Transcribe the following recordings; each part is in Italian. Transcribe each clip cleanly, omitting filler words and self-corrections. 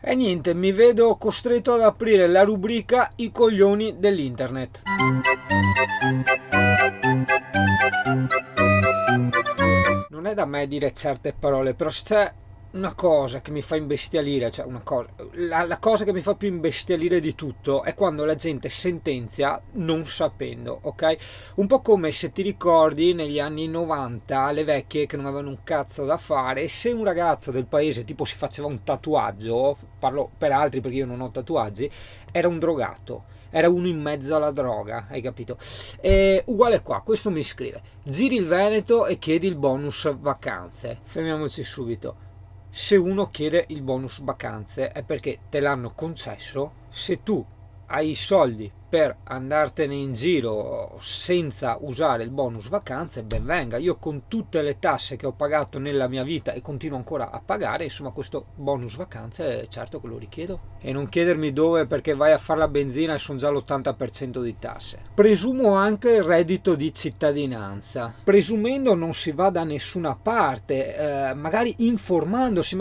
E niente, mi vedo costretto ad aprire la rubrica I coglioni dell'internet. Non è da me dire certe parole, però se c'è una cosa che mi fa imbestialire, cioè una cosa, la cosa che mi fa più imbestialire di tutto è quando la gente sentenzia non sapendo, ok? Un po' come, se ti ricordi, negli anni 90 le vecchie che non avevano un cazzo da fare, se un ragazzo del paese tipo si faceva un tatuaggio, parlo per altri perché io non ho tatuaggi, era un drogato. Era uno in mezzo alla droga, hai capito? E uguale qua, questo mi scrive: giri il Veneto e chiedi il bonus vacanze. Fermiamoci subito. Se uno chiede il bonus vacanze è perché te l'hanno concesso. Se tu hai i soldi per andartene in giro senza usare il bonus vacanze, ben venga. Io, con tutte le tasse che ho pagato nella mia vita e continuo ancora a pagare, insomma, questo bonus vacanze certo che lo richiedo. E non chiedermi dove, perché vai a fare la benzina e sono già l'80% di tasse. Presumo anche il reddito di cittadinanza. Presumendo non si va da nessuna parte, magari informandosi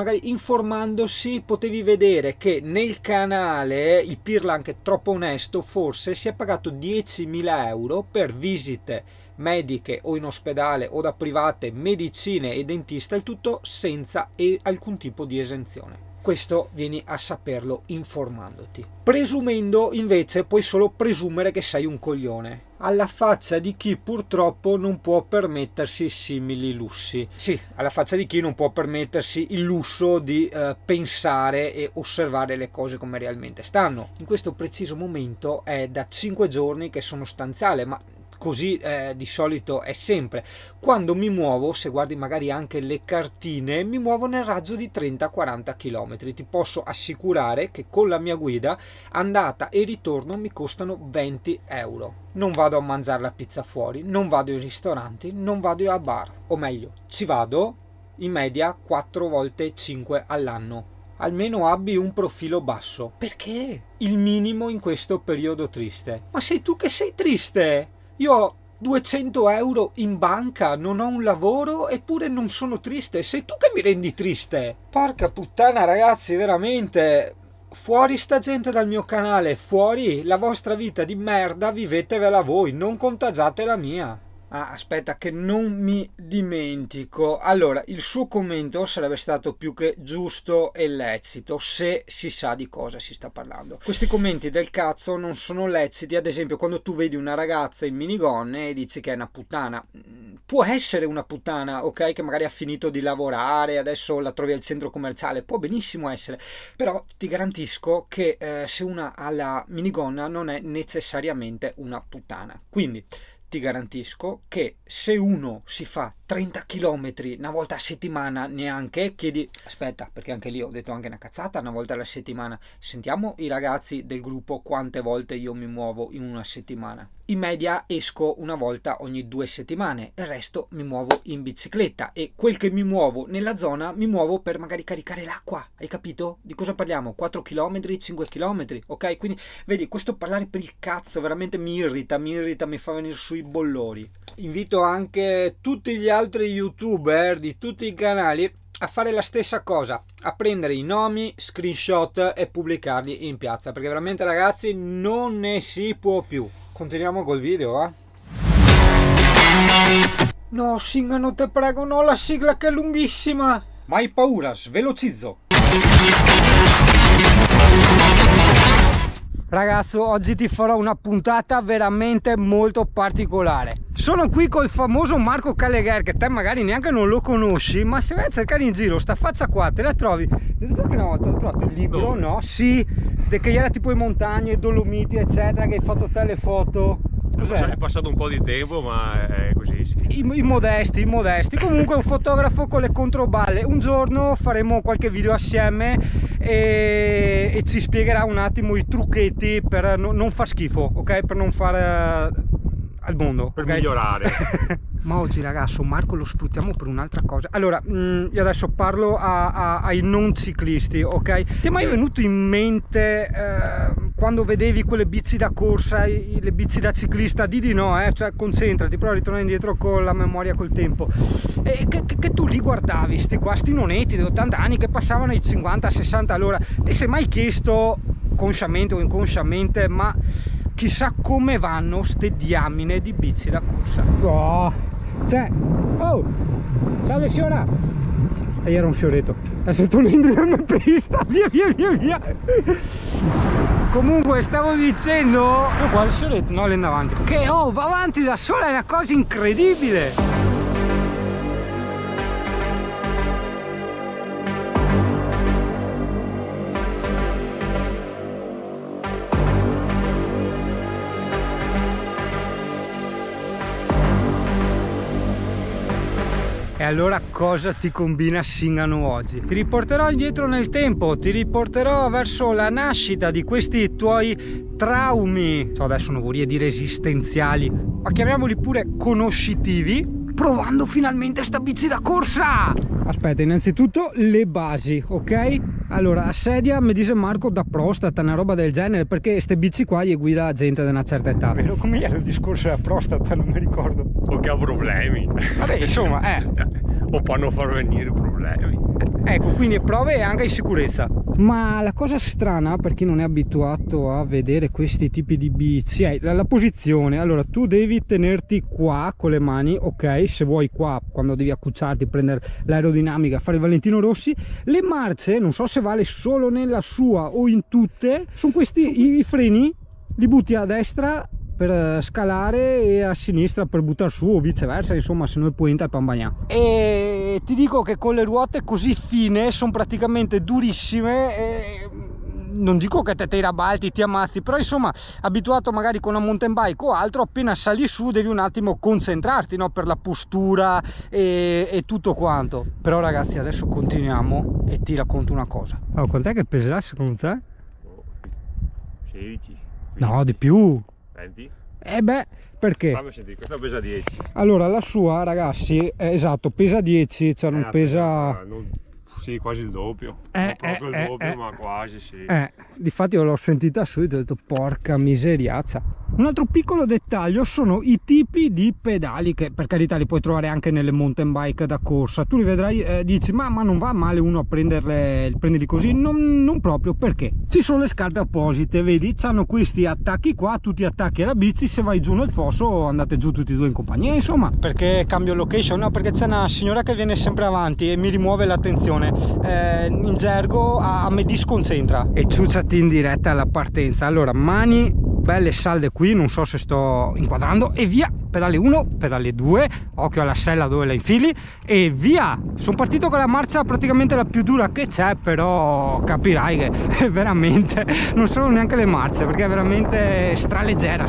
potevi vedere che nel canale il Pirla, anche troppo onesto forse, si è pagato 10.000 euro per visite mediche o in ospedale o da private, medicine e dentista, il tutto senza alcun tipo di esenzione. Questo vieni a saperlo informandoti. Presumendo invece puoi solo presumere che sei un coglione, alla faccia di chi purtroppo non può permettersi simili lussi. Sì, alla faccia di chi non può permettersi il lusso di pensare e osservare le cose come realmente stanno. In questo preciso momento è da 5 giorni che sono stanziale, ma così di solito è sempre. Quando mi muovo, se guardi magari anche le cartine, mi muovo nel raggio di 30-40 km. Ti posso assicurare che con la mia guida andata e ritorno mi costano 20 euro. Non vado a mangiare la pizza fuori, non vado in ristoranti, non vado a bar, o meglio, ci vado in media 4 volte 5 all'anno. Almeno abbi un profilo basso. Perché? Il minimo in questo periodo triste. Ma sei tu che sei triste? Io ho 200 euro in banca, non ho un lavoro, eppure non sono triste. Sei tu che mi rendi triste. Porca puttana, ragazzi, veramente. Fuori sta gente dal mio canale, fuori. La vostra vita di merda vivetevela voi, non contagiate la mia. Ah, aspetta che non mi dimentico. Allora, il suo commento sarebbe stato più che giusto e lecito se si sa di cosa si sta parlando. Questi commenti del cazzo non sono leciti, ad esempio, quando tu vedi una ragazza in minigonne e dici che è una puttana. Può essere una puttana, ok? Che magari ha finito di lavorare, adesso la trovi al centro commerciale, può benissimo essere. Però ti garantisco che se una ha la minigonna non è necessariamente una puttana. Quindi ti garantisco che se uno si fa 30 km una volta a settimana, neanche, chiedi, aspetta, perché anche lì ho detto anche una cazzata, una volta alla settimana, sentiamo i ragazzi del gruppo quante volte io mi muovo in una settimana. In media esco una volta ogni 2 settimane, il resto mi muovo in bicicletta, e quel che mi muovo nella zona mi muovo per magari caricare l'acqua, hai capito? Di cosa parliamo? 4 km, 5 km, ok? Quindi vedi, questo parlare per il cazzo veramente mi irrita, mi fa venire sui bollori. Invito anche tutti gli altri youtuber di tutti i canali a fare la stessa cosa, a prendere i nomi, screenshot e pubblicarli in piazza, perché veramente, ragazzi, non ne si può più. Continuiamo col video, eh? No, Singano, te prego, no, la sigla che è lunghissima. Ma hai paura, svelocizzo. Ragazzo, oggi ti farò una puntata veramente molto particolare. Sono qui col famoso Marco Callegher, che te magari neanche non lo conosci, ma se vai a cercare in giro sta faccia qua, te la trovi. Che una volta ho trovato il libro, no? Sì, che era tipo in montagne, Dolomiti, eccetera, che hai fatto te le foto. È passato un po' di tempo, ma è così, sì. I modesti. Comunque un fotografo con le controballe. Un giorno faremo qualche video assieme e ci spiegherà un attimo i trucchetti per non far schifo, ok? Per non fare al mondo, per okay? migliorare. Ma oggi ragazzo Marco lo sfruttiamo per un'altra cosa. Allora, io adesso parlo ai non ciclisti, ok? Ti è mai venuto in mente quando vedevi quelle bici da corsa, le bici da ciclista, di no, cioè concentrati, prova a ritornare indietro con la memoria, col tempo, che tu li guardavi, sti nonetti di 80 anni che passavano ai 50-60 all'ora, ti sei mai chiesto, consciamente o inconsciamente, ma chissà come vanno ste diamine di bici da corsa? Oh, cioè, oh, salve signora! E era un fioretto, adesso torno in pista, via. Comunque stavo dicendo, qua il fioretto, no, lei avanti, che va avanti da sola, è una cosa incredibile. E allora cosa ti combina Singano oggi? Ti riporterò indietro nel tempo, ti riporterò verso la nascita di questi tuoi traumi, adesso non vorrei dire esistenziali, ma chiamiamoli pure conoscitivi, provando finalmente sta bici da corsa. Aspetta, innanzitutto le basi, ok? Allora, la sedia mi dice Marco da prostata, una roba del genere, perché ste bici qua gli guida gente di una certa età. Vero, come era il discorso della prostata, non mi ricordo. O che ha problemi. Vabbè, insomma, o fanno far venire problemi. Ecco, quindi prove anche in sicurezza. Ma la cosa strana, per chi non è abituato a vedere questi tipi di bici, è la posizione. Allora, tu devi tenerti qua con le mani, ok? Se vuoi qua, quando devi accucciarti, prendere l'aerodinamica, fare il Valentino Rossi. Le marce, non so se vale solo nella sua o in tutte, sono questi i freni, li butti a destra per scalare e a sinistra per buttare su, o viceversa, insomma, se no puoi entrare per bagnare. E ti dico che con le ruote così fine sono praticamente durissime e non dico che te tirabalti, ti ammazzi, però insomma, abituato magari con una mountain bike o altro, appena sali su devi un attimo concentrarti, no? Per la postura e tutto quanto. Però ragazzi, adesso continuiamo e ti racconto una cosa. Allora, quant'è che peserà secondo te? 16. No, di più. 20? Beh, perché? Fammi sentire, questa pesa 10. Allora, la sua, ragazzi, esatto, pesa 10, cioè non pesa... Sì, quasi il doppio. Non proprio il doppio, ma quasi, sì. Difatti io l'ho sentita subito e ho detto porca miseriazza. Un altro piccolo dettaglio sono i tipi di pedali, che per carità li puoi trovare anche nelle mountain bike da corsa. Tu li vedrai, dici ma non va male uno a prenderli così? Non proprio, perché ci sono le scarpe apposite, vedi? C'hanno questi attacchi qua, tu ti attacchi alla bici, se vai giù nel fosso andate giù tutti e due in compagnia, insomma. Perché cambio location? No, perché c'è una signora che viene sempre avanti e mi rimuove l'attenzione. In gergo a me disconcentra. E ciucciati in diretta alla partenza. Allora, mani belle salde qui, non so se sto inquadrando, e via, pedale 1, pedale 2, occhio alla sella dove la infili e via. Sono partito con la marcia praticamente la più dura che c'è, però capirai che veramente non sono neanche le marce, perché è veramente straleggera.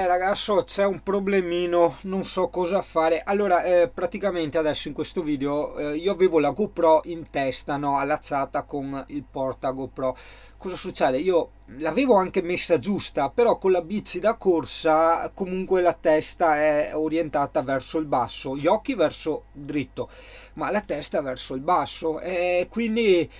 Ragazzo, c'è un problemino, non so cosa fare. Allora, praticamente adesso in questo video io avevo la GoPro in testa, no, allacciata con il porta GoPro. Cosa succede? Io l'avevo anche messa giusta, però con la bici da corsa comunque la testa è orientata verso il basso, gli occhi verso dritto, ma la testa verso il basso, e quindi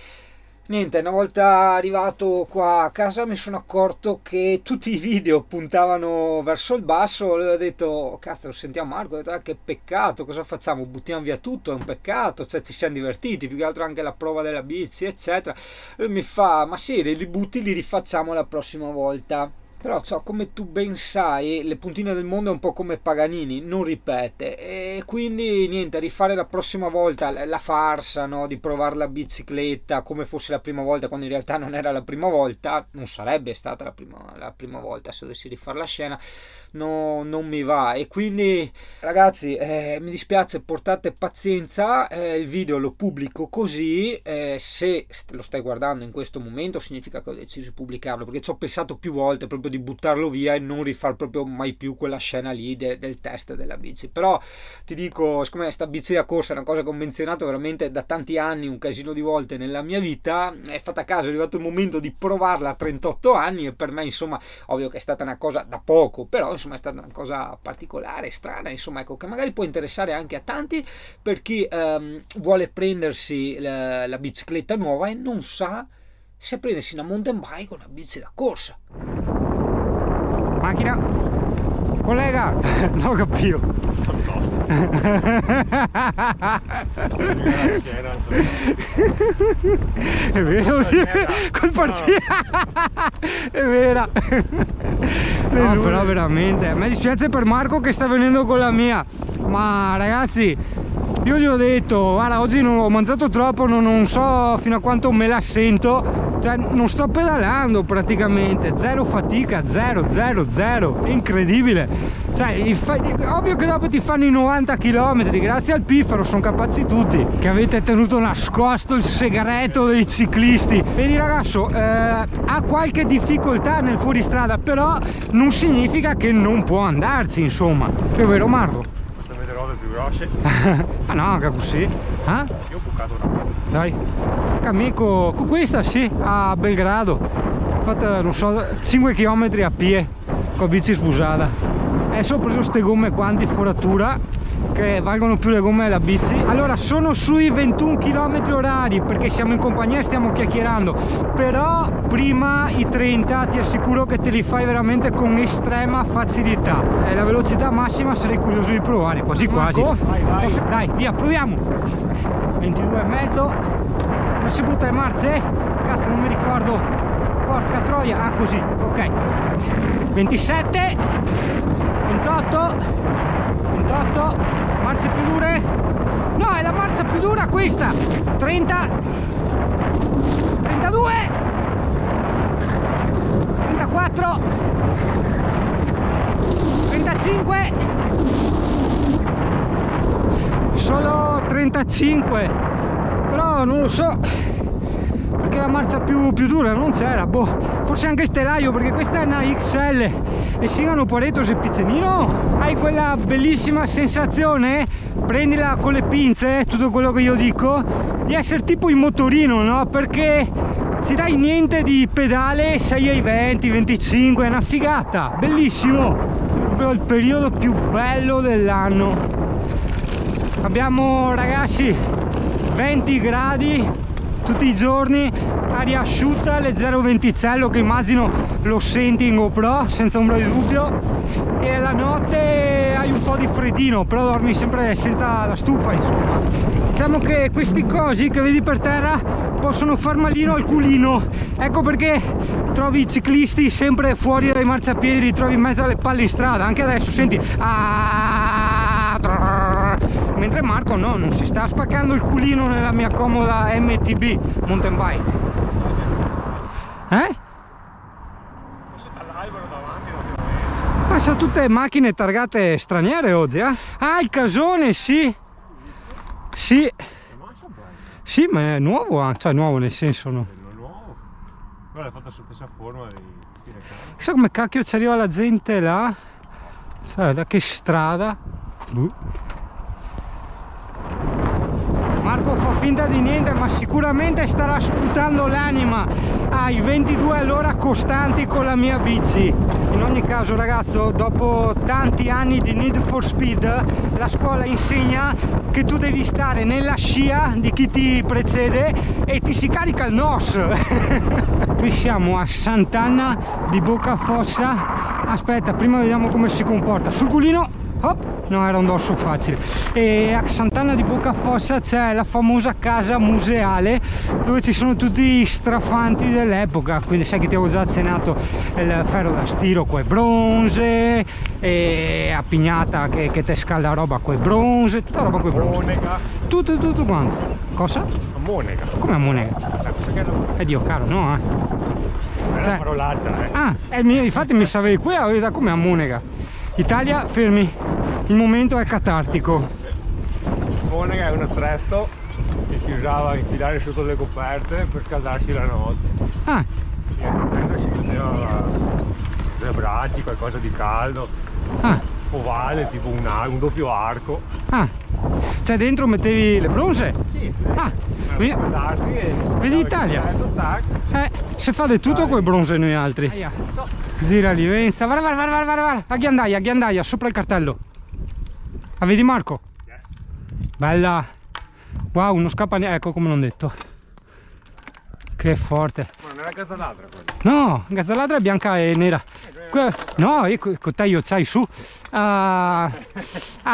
niente, una volta arrivato qua a casa mi sono accorto che tutti i video puntavano verso il basso. Ho detto cazzo, sentiamo Marco, ho detto, che peccato, cosa facciamo, buttiamo via tutto, è un peccato, cioè ci siamo divertiti, più che altro anche la prova della bici eccetera. Lui mi fa ma sì, li butti, li rifacciamo la prossima volta. Però come tu ben sai, le puntine del mondo è un po' come Paganini, non ripete, e quindi niente, rifare la prossima volta la farsa, no? Di provare la bicicletta come fosse la prima volta, quando in realtà non era la prima volta, non sarebbe stata la prima volta se dovessi rifare la scena, no, non mi va. E quindi ragazzi, mi dispiace, portate pazienza, il video lo pubblico così, se lo stai guardando in questo momento significa che ho deciso di pubblicarlo, perché ci ho pensato più volte proprio proprio di buttarlo via e non rifar proprio mai più quella scena lì del test della bici. Però ti dico, siccome questa bici da corsa è una cosa che ho menzionato veramente da tanti anni, un casino di volte nella mia vita, è fatta a caso, è arrivato il momento di provarla a 38 anni e per me insomma, ovvio che è stata una cosa da poco, però insomma è stata una cosa particolare, strana, insomma, ecco, che magari può interessare anche a tanti, per chi vuole prendersi la bicicletta nuova e non sa se prendersi una mountain bike o una bici da corsa. Macchina, collega, non capivo. È vero, col partito è vera. No, però veramente a me dispiace per Marco che sta venendo con la mia, ma ragazzi, io gli ho detto guarda, oggi non ho mangiato troppo, non so fino a quanto me la sento, cioè non sto pedalando praticamente, zero fatica, zero, è incredibile. Cioè, ovvio che dopo ti fanno i 90 km, grazie al piffero sono capaci tutti, che avete tenuto nascosto il segreto dei ciclisti. Vedi ragazzo, ha qualche difficoltà nel fuoristrada, però non significa che non può andarci, insomma. È vero Marco? Le robe più grosse. Ah no, anche così. Io ho bucato una volta. Dai, amico, con questa sì, a Belgrado. Ho fatto, non so, 5 km a piedi con bici sbusata. Adesso ho preso queste gomme qua antiforatura che valgono più le gomme della bici. Allora sono sui 21 km orari perché siamo in compagnia e stiamo chiacchierando, però prima i 30 ti assicuro che te li fai veramente con estrema facilità. La velocità massima sarei curioso di provare, quasi quasi. Vai. Dai, via, proviamo. 22,5. Non si butta le marce? Cazzo, non mi ricordo. Porca troia, ah così, ok. 27, 28, marce più dure. No, è la marcia più dura questa. 30, 32, 34, 35, solo 35, però non lo so perché la marcia più dura non c'era, boh, forse anche il telaio, perché questa è una XL e Singano Pareto è piccolino. Hai quella bellissima sensazione, prendila con le pinze, tutto quello che io dico, di essere tipo in motorino, no? Perché ci dai niente di pedale, sei ai 20, 25, è una figata, bellissimo, è proprio il periodo più bello dell'anno. Abbiamo ragazzi 20 gradi tutti i giorni, aria asciutta, leggero venticello che immagino lo senti in GoPro senza ombra di dubbio, e la notte hai un po' di freddino, però dormi sempre senza la stufa, insomma. Diciamo che questi cosi che vedi per terra possono far malino al culino, ecco perché trovi i ciclisti sempre fuori dai marciapiedi, li trovi in mezzo alle palle in strada. Anche adesso senti mentre Marco no, non si sta spaccando il culino nella mia comoda MTB mountain bike. All'albero davanti, Ma sono tutte macchine targate straniere oggi, eh? Ah, il casone, sì. Sì. Sì, ma è nuovo, cioè nuovo nel senso no. È nuovo. Però è fatta sulla stessa forma di stile cane. Chissà come cacchio ci arriva la gente là. Sai da che strada? Marco fa finta di niente, ma sicuramente starà sputando l'anima ai 22 all'ora costanti con la mia bici. In ogni caso ragazzo, dopo tanti anni di Need for Speed, la scuola insegna che tu devi stare nella scia di chi ti precede e ti si carica il NOS. Qui siamo a Sant'Anna di Boccafossa. Aspetta, prima vediamo come si comporta. Sul culino. Hop. No, era un dosso facile. E a Sant'Anna di Boccafossa c'è la famosa casa museale dove ci sono tutti i strafanti dell'epoca, quindi sai che ti avevo già accennato il ferro da stiro coi bronze, e a Pignata che te scalda roba coi bronze, tutta roba coi bronze. Monega. Tutto quanto. Cosa? A Monega. Come a Monega? Cosa che non... Dio caro, no È una parolaccia, eh. Ah, infatti mi sapevi qui, avevo detto come a Monega. Italia, fermi, il momento è catartico. Monega è un attrezzo che si usava a infilare sotto le coperte per scaldarsi la notte. Ah, E si chiudeva due bracci, qualcosa di caldo, ovale, tipo un doppio arco. Cioè dentro mettevi le bronze? Sì, vedi Italia? Se fa di tutto quel bronze noi altri. Gira Livenza, guarda, a ghiandaia, sopra il cartello. La vedi Marco? Yes. Bella. Wow, non scappa neanche, ecco come l'ho detto. Che forte. Ma non è la gazzaladra quella? No, gazzaladra è bianca e nera. No, con te io c'hai su. Ha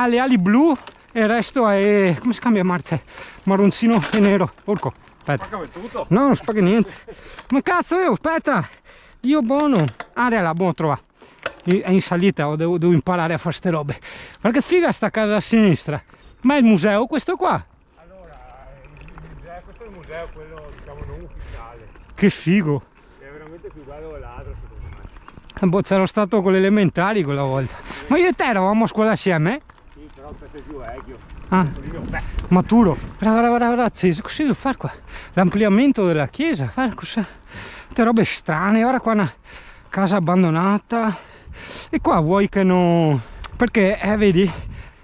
le ali blu e il resto è... come si cambia marce? Marroncino e nero. Porco, aspetta. Spacca tutto? No, non spacca niente. Ma cazzo, aspetta. Dio buono. Là, buono trova. È in salita, devo imparare a fare ste robe. Guarda che figa sta casa a sinistra. Ma è il museo questo qua? Allora, questo è il museo, quello diciamo non ufficiale. Che figo. È veramente più bello dell'altro secondo me. Boh, c'ero stato con le elementari quella volta. Ma io e te eravamo a scuola assieme? Sì, però questo è più vecchio. Maturo. Guarda, acceso. Cosa devo fare qua? L'ampliamento della chiesa. Guarda cos'è. Tutte robe strane. Guarda qua una casa abbandonata. E qua vuoi che non... Perché, vedi,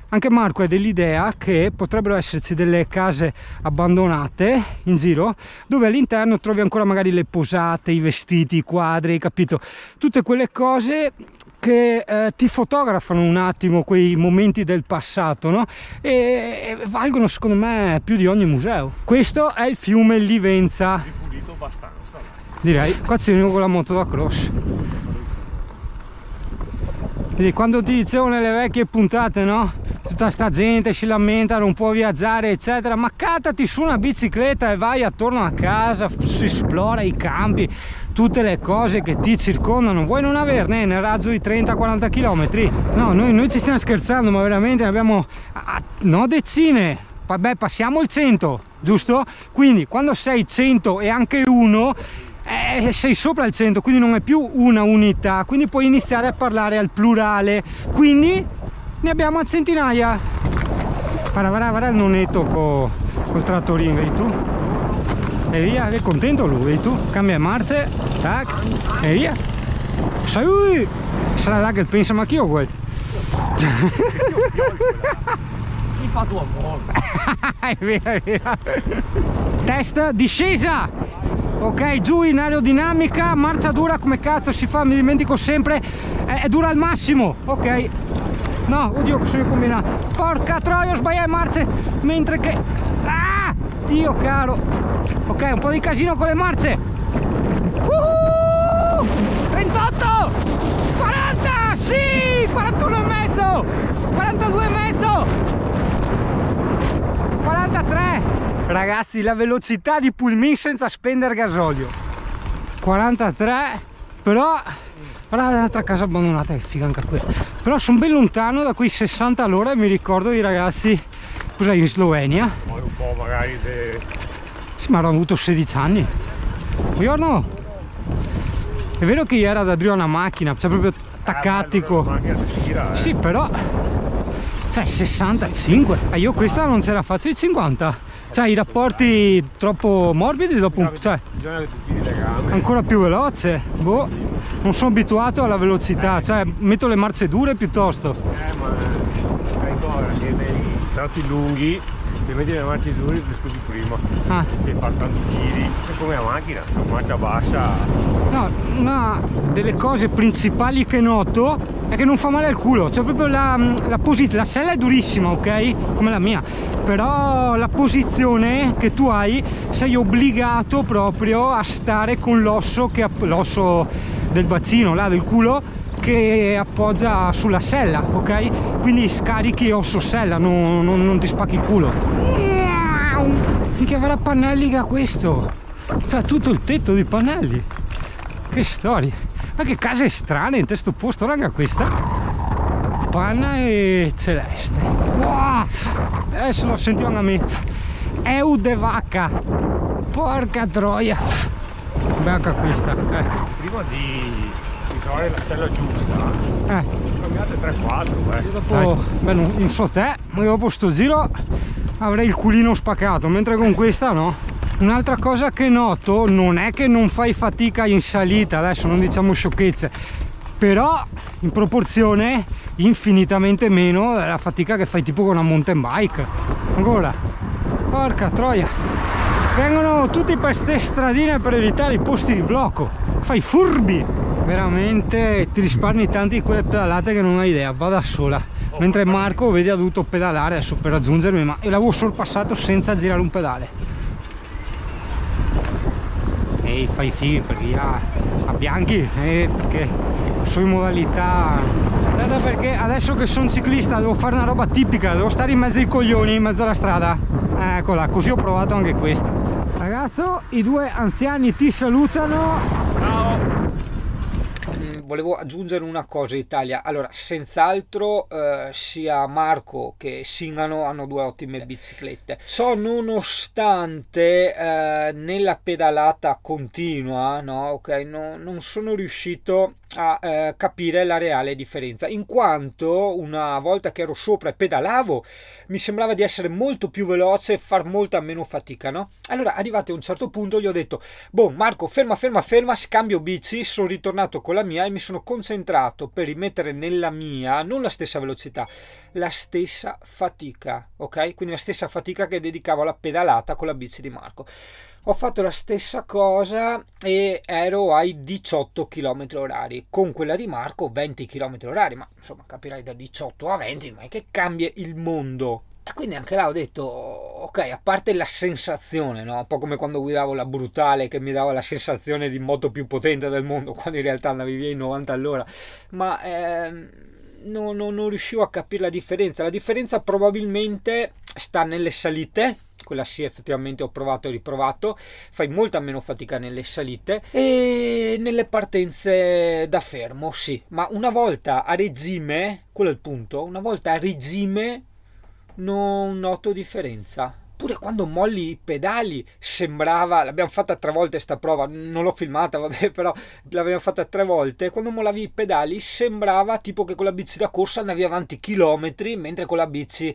anche Marco è dell'idea che potrebbero esserci delle case abbandonate in giro dove all'interno trovi ancora magari le posate, i vestiti, i quadri, capito? Tutte quelle cose che ti fotografano un attimo quei momenti del passato, no? E valgono secondo me più di ogni museo. Questo è il fiume Livenza. Ripulito abbastanza. Direi, qua c'è uno con la moto da cross. Vedi, quando ti dicevo nelle vecchie puntate, no? Tutta sta gente si lamenta, non può viaggiare eccetera, ma cattati su una bicicletta e vai attorno a casa, si esplora i campi, tutte le cose che ti circondano. Vuoi non averne nel raggio di 30-40 km? No, noi ci stiamo scherzando, ma veramente ne abbiamo no decine, vabbè, passiamo il 100, giusto? Quindi quando sei 100 e anche uno, sei sopra il 100, quindi non è più una unità, quindi puoi iniziare a parlare al plurale, quindi ne abbiamo a centinaia. Guarda il nonetto col trattorino, vedi tu? E via, è contento lui, vedi tu? Cambia marce, tac, e via. Sarà là che pensa, ma chi ho quel? Si fa tua morte. È via. Test, discesa! Ok, giù in aerodinamica, marcia dura come cazzo si fa, mi dimentico sempre, è dura al massimo, ok. No, oddio, cosa io combina? Porca troia, sbagliai marce, mentre che... Dio caro. Ok, un po' di casino con le marce. 38! 40! Sì! 41 e mezzo! 42 e mezzo! 43! Ragazzi, la velocità di Pullman senza spendere gasolio. 43, però... Guarda l'altra casa abbandonata, che figa anche quella. Però sono ben lontano da quei 60 all'ora e mi ricordo i ragazzi, cos'è, in Slovenia? Poi un po' magari Sì, ma hanno avuto 16 anni. Buongiorno! È vero che era da Adriano una macchina, cioè proprio taccatico. Sì, però... Cioè, 65. Io questa non ce la faccio i 50. Cioè, i rapporti troppo morbidi dopo un... Cioè, bisogna che ti giri le gambe. Ancora più veloce. Boh, non sono abituato alla velocità, cioè metto le marce dure piuttosto. Ma ricorda che nei tratti lunghi, se metti le marce dure ti studi prima. Che fa tanti giri. È come la macchina, a marcia bassa. No, una delle cose principali che noto è che non fa male al culo, cioè proprio la posizione, la sella è durissima, ok? Come la mia, però la posizione che tu hai, sei obbligato proprio a stare con l'osso del bacino, là del culo, che appoggia sulla sella, ok? Quindi scarichi osso sella, non ti spacchi il culo. Che avrà pannelli che ha questo, c'ha tutto il tetto di pannelli. Che storia, ma che case strane in questo posto, raga, questa panna e celeste. Wow! Adesso lo sentivano a me. Eu de vacca, porca troia. Becca questa. Prima di trovare la sella giusta, cambiate 3-4. Io dopo, beh, non so te, ma io dopo sto giro avrei il culino spaccato, mentre con questa no. Un'altra cosa che noto non è che non fai fatica in salita, adesso non diciamo sciocchezze, però in proporzione infinitamente meno della fatica che fai tipo con una mountain bike. Ancora, porca troia, vengono tutti per ste stradine per evitare i posti di blocco, fai furbi, veramente ti risparmi tanti di quelle pedalate che non hai idea, va da sola. Mentre Marco, vedi, ha dovuto pedalare adesso per raggiungermi, ma io l'avevo sorpassato senza girare un pedale. Ehi, fai fighi perché a Bianchi, perché sono in modalità, guarda, perché adesso che sono ciclista devo fare una roba tipica, devo stare in mezzo ai coglioni, in mezzo alla strada. Eccola, così ho provato anche questa. Ragazzo, i due anziani ti salutano. Ciao. Volevo aggiungere una cosa, Italia. Allora, senz'altro sia Marco che Singano hanno due ottime biciclette. Ciò nonostante nella pedalata continua, no, ok, non sono riuscito a capire la reale differenza, in quanto una volta che ero sopra e pedalavo mi sembrava di essere molto più veloce e far molta meno fatica, no? Allora, arrivati a un certo punto, gli ho detto: boh, Marco, ferma, scambio bici. Sono ritornato con la mia e mi sono concentrato per rimettere nella mia non la stessa velocità, la stessa fatica, ok? Quindi la stessa fatica che dedicavo alla pedalata con la bici di Marco. Ho fatto la stessa cosa e ero ai 18 km orari, con quella di Marco 20 km orari, ma insomma capirai, da 18 a 20, ma è che cambia il mondo. E quindi anche là ho detto, ok, a parte la sensazione, no? Un po' come quando guidavo la Brutale, che mi dava la sensazione di moto più potente del mondo, quando in realtà andavi via in 90 all'ora, ma non riuscivo a capire la differenza. La differenza probabilmente sta nelle salite. Quella sì, effettivamente ho provato e riprovato, fai molta meno fatica nelle salite e nelle partenze da fermo, sì, ma una volta a regime, quello è il punto, una volta a regime non noto differenza. Pure quando molli i pedali sembrava, l'abbiamo fatta 3 volte sta prova, non l'ho filmata, vabbè, però l'abbiamo fatta 3 volte, quando mollavi i pedali sembrava tipo che con la bici da corsa andavi avanti chilometri, mentre con la bici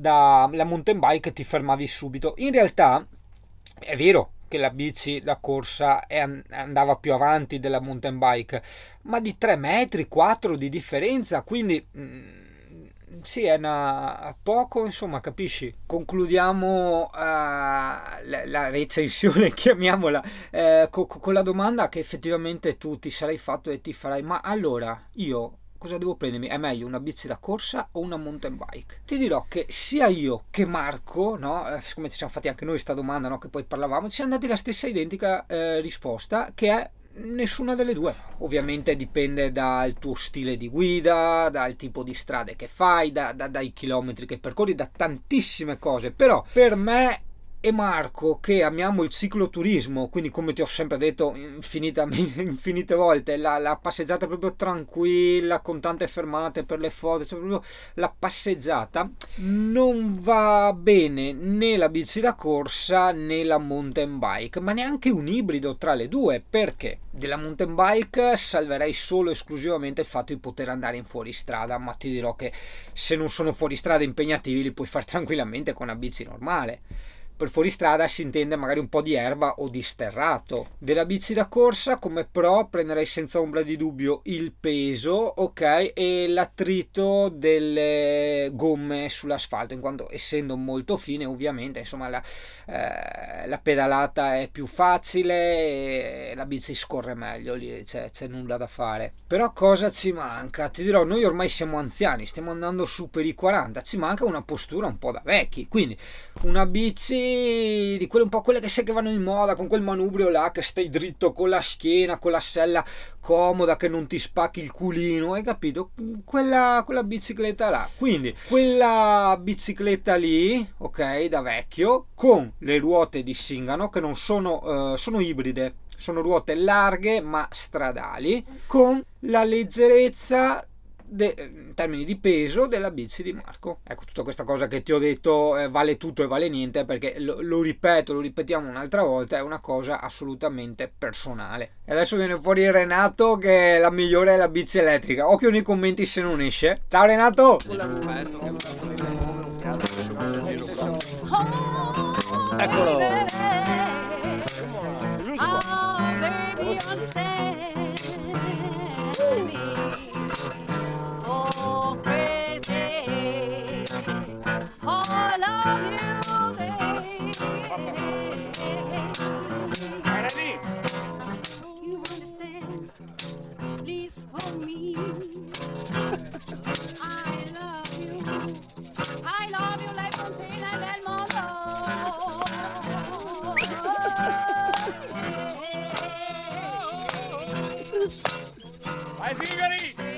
la mountain bike ti fermavi subito. In realtà è vero che la bici da corsa andava più avanti della mountain bike, ma di 3 metri, 4 di differenza, quindi sì, è poco, insomma, capisci? Concludiamo la recensione, chiamiamola, con la domanda che effettivamente tu ti sarai fatto e ti farai: ma allora io cosa devo prendermi? È meglio una bici da corsa o una mountain bike? Ti dirò che sia io che Marco, no, siccome ci siamo fatti anche noi questa domanda, no, che poi parlavamo, ci siamo dati la stessa identica risposta, che è nessuna delle due. Ovviamente dipende dal tuo stile di guida, dal tipo di strade che fai, dai chilometri che percorri, da tantissime cose. Però per me e Marco, che amiamo il cicloturismo, quindi come ti ho sempre detto infinite volte, la passeggiata proprio tranquilla, con tante fermate per le foto, cioè proprio la passeggiata, non va bene né la bici da corsa né la mountain bike, ma neanche un ibrido tra le due, perché della mountain bike salverei solo e esclusivamente il fatto di poter andare in fuoristrada, ma ti dirò che se non sono fuoristrada impegnativi li puoi fare tranquillamente con una bici normale. Per fuoristrada si intende magari un po' di erba o di sterrato. Della bici da corsa come pro prenderei senza ombra di dubbio il peso, ok, e l'attrito delle gomme sull'asfalto, in quanto essendo molto fine ovviamente, insomma, la pedalata è più facile e la bici scorre meglio, lì c'è nulla da fare. Però cosa ci manca? Ti dirò, noi ormai siamo anziani, stiamo andando su per i 40, ci manca una postura un po' da vecchi, quindi una bici di quelle, un po' quelle che sai che vanno in moda, con quel manubrio là che stai dritto con la schiena, con la sella comoda, che non ti spacchi il culino, hai capito? Quella bicicletta là, quindi quella bicicletta lì, ok, da vecchio, con le ruote di Singano che non sono ibride, sono ruote larghe ma stradali, con la leggerezza in termini di peso della bici di Marco. Ecco, tutta questa cosa che ti ho detto vale tutto e vale niente, perché lo ripetiamo un'altra volta, è una cosa assolutamente personale. E adesso viene fuori Renato che la migliore è la bici elettrica. Occhio nei commenti se non esce. Ciao Renato! Eccolo! Oh, baby, Sigari!